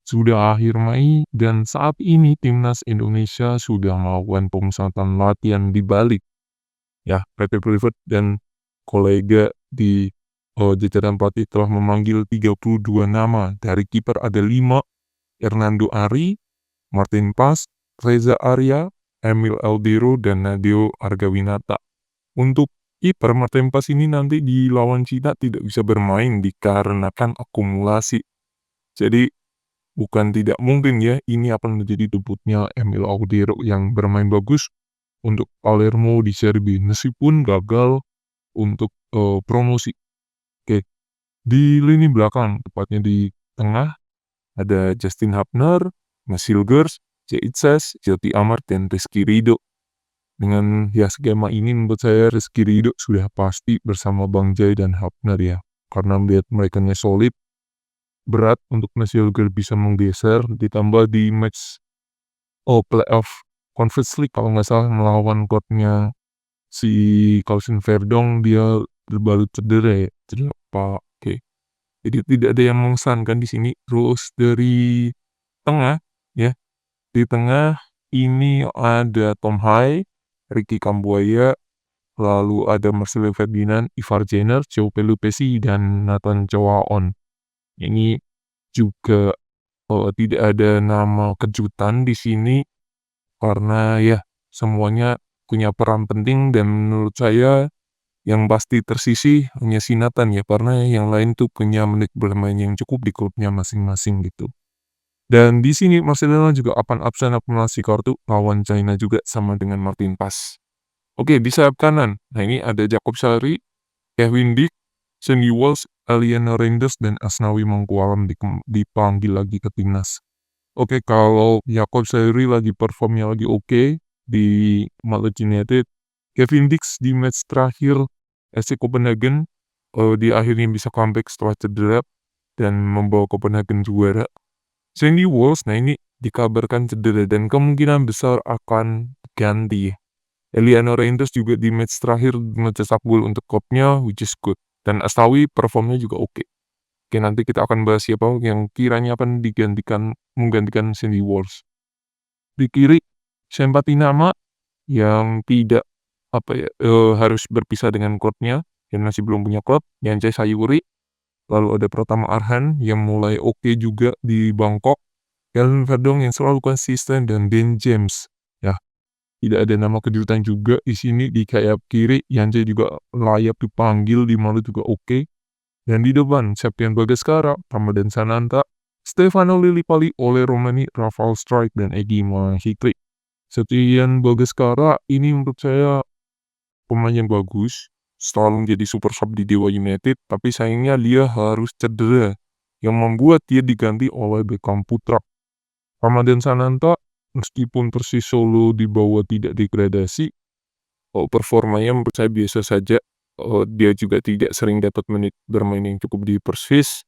sudah akhir Mei dan saat ini timnas Indonesia sudah melakukan pemusatan latihan di Bali. Ya, PT Freeport dan kolega di jajaran pelatih telah memanggil 32 nama. Dari kiper ada 5, Hernando Ari, Martin Pas, Reza Arya, Emil Eldiro, dan Nadeo Argawinata. Untuk kiper Martin Pas ini nanti di lawan Cina tidak bisa bermain dikarenakan akumulasi. Jadi bukan tidak mungkin ya ini akan menjadi debutnya Emil Eldiro yang bermain bagus untuk Palermo di Serie B meskipun gagal untuk promosi. Oke, di lini belakang tepatnya di tengah ada Justin Hapner, Masilgers, Jaitses, Joti Amart, dan Rizky Ridho. Dengan ya skema ini menurut saya Rizky Ridho sudah pasti bersama Bang Jai dan Hapner ya. Karena melihat mereka solid, berat untuk Masilgers bisa menggeser, ditambah di match playoff Conference League kalau nggak salah melawan klubnya si Kausen Verdong, dia baru cedera ya, cedera apa, oke. Jadi tidak ada yang mengesankan di sini. Terus dari tengah ya, di tengah ini ada Tom Hai, Ricky Kambuaya, lalu ada Marcelo Ferdinand, Ivar Jenner, Joe Pelupesi, dan Nathan Choaon. Ini juga tidak ada nama kejutan di sini karena ya semuanya punya peran penting dan menurut saya yang pasti tersisih hanya si Nathan ya, karena yang lain tuh punya menit bermain yang cukup di klubnya masing-masing gitu. Dan di sini Marcelo juga akan absen akumulasi kartu lawan China juga sama dengan Martin Pas. Oke, di sayap kanan. Nah ini ada Jacob Sari, Kevin Dick, Sandy Walsh, Aliana Reinders, dan Asnawi Mangkualam dipanggil lagi ke timnas. Oke, kalau Jacob Sari lagi performnya lagi oke di Malta United, Kevin Dix di match terakhir FC Copenhagen di akhirnya bisa comeback setelah cedera dan membawa Copenhagen juara. Sandy Walsh, nah ini dikabarkan cedera dan kemungkinan besar akan ganti. Eliano Reinders juga di match terakhir mencetak gol untuk klubnya, which is good. Dan Astawi performnya juga oke. Oke, nanti kita akan bahas siapa yang kiranya akan menggantikan Sandy Walsh. Di kiri, Sempati Nama yang tidak harus berpisah dengan klubnya, yang masih belum punya klub, Yance Sayuri. Lalu ada Pratama Arhan yang mulai oke juga di Bangkok, Kelvin Verdong yang selalu konsisten, dan Ben James. Ya, tidak ada nama kejutan juga di sini. Di sayap kiri, Yance juga layak dipanggil, di Malu juga oke. Dan di depan, Septian Bagaskara, Ramadan Sananta, Stefano Lillipali, Ole Romani, Rafael Strike, dan Egy Mahikri. Septian Bagaskara ini menurut saya pemain yang bagus, selalu menjadi super sub di Dewa United, tapi sayangnya dia harus cedera, yang membuat dia diganti oleh Beckham Putra. Ramadan Sananta, meskipun Persis Solo di bawah tidak degradasi, performanya menurut saya biasa saja. Dia juga tidak sering dapat menit bermain yang cukup di Persis,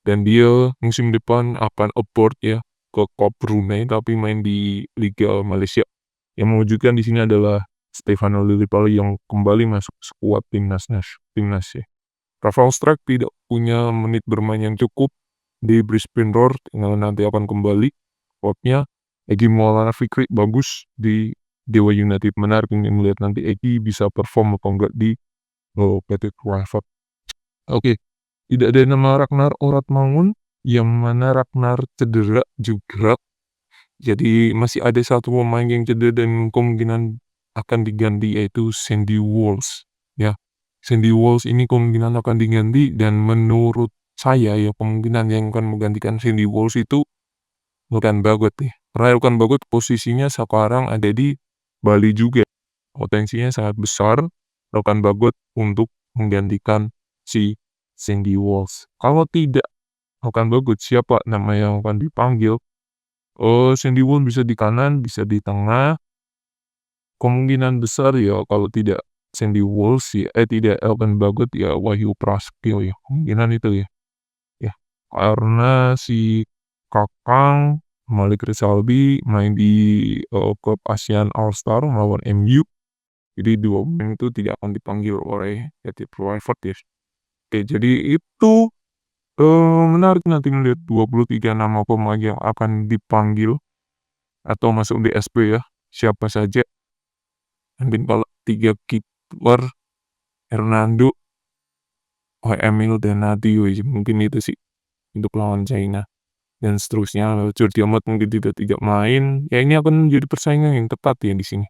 dan dia musim depan akan abroad ya ke klub Brunei tapi main di Liga Malaysia. Yang mengejutkan di sini adalah Stefano Lillipali yang kembali masuk skuad timnas ya. Rafael Strike tidak punya menit bermain yang cukup di Brisbane Roar, nanti akan kembali klubnya. Egy Maulana Fikri bagus di Dewa United, menarik untuk melihat nanti Egy bisa perform atau enggak di PT Freeport. Oke, tidak ada nama Ragnar Oratmangun, yang mana Ragnar cedera juga. Jadi masih ada satu pemain yang cedera dan kemungkinan akan diganti, yaitu Sandy Walsh. Ya, Sandy Walsh ini kemungkinan akan diganti dan menurut saya ya kemungkinan yang akan menggantikan Sandy Walsh itu Ilkan Bagot nih. Karena Ilkan Bagot posisinya sekarang ada di Bali juga. Potensinya sangat besar Ilkan Bagot untuk menggantikan si Sandy Walsh. Kalau tidak Ilkan Bagot, siapa nama yang akan dipanggil? Sandy Walsh bisa di kanan, bisa di tengah. Kemungkinan besar ya kalau tidak Sandy Walsh ya, tidak Ilkan Bagot ya Wahyu Prasetyo ya. Kemungkinan itu ya. Ya, karena si Kakang Malik Rizaldi main di klub ASEAN All Star melawan MU. Jadi dua pemain itu tidak akan dipanggil oleh PT Freeport ya. Oke, jadi itu Menarik nanti melihat 23 nama pemain yang akan dipanggil atau masuk di SP ya, siapa saja. Mungkin kalau 3 kiper, Hernando, Emil, dan Nadio, mungkin itu sih untuk lawan China. Dan seterusnya, Jordi Amat mungkin tidak main, ya ini akan menjadi persaingan yang ketat ya di sini.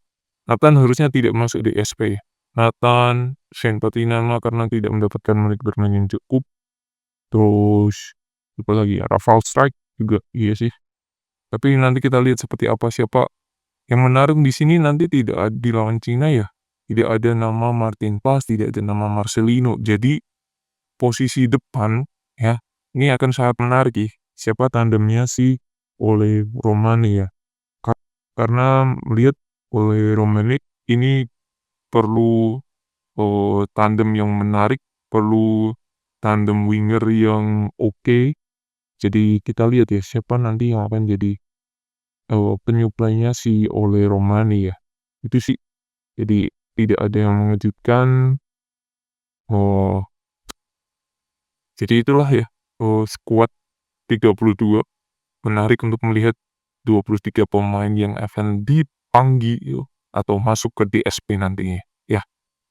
Nathan harusnya tidak masuk di SP ya. Nathan, Shane Patinama karena tidak mendapatkan menit bermain yang cukup. Terus, apa lagi ya, Rafael Strike juga, iya sih. Tapi nanti kita lihat seperti apa, siapa yang menarik di sini nanti tidak ada di lawan Cina ya. Tidak ada nama Martin Paes, tidak ada nama Marcelino. Jadi posisi depan ya, ini akan sangat menarik ya. Siapa tandemnya si Ole Romani ya. Karena melihat Ole Romani ini perlu tandem yang menarik, perlu tandem winger yang oke. Jadi kita lihat ya siapa nanti yang akan jadi penyuplainya si Ole Romani ya. Itu sih. Jadi tidak ada yang mengejutkan. Oh, jadi itulah ya. Skuad 32 menarik untuk melihat 23 pemain yang akan dipanggil atau masuk ke DSP nantinya. Ya,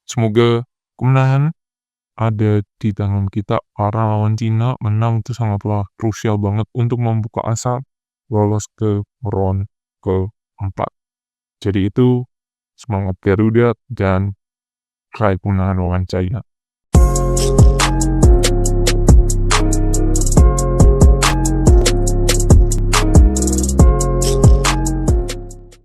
semoga kemenangan ada di tangan kita. Para lawan Cina menang itu sangatlah krusial banget untuk membuka asa lolos ke round keempat. Jadi itu semangat Garuda dan raih kemenangan lawan China.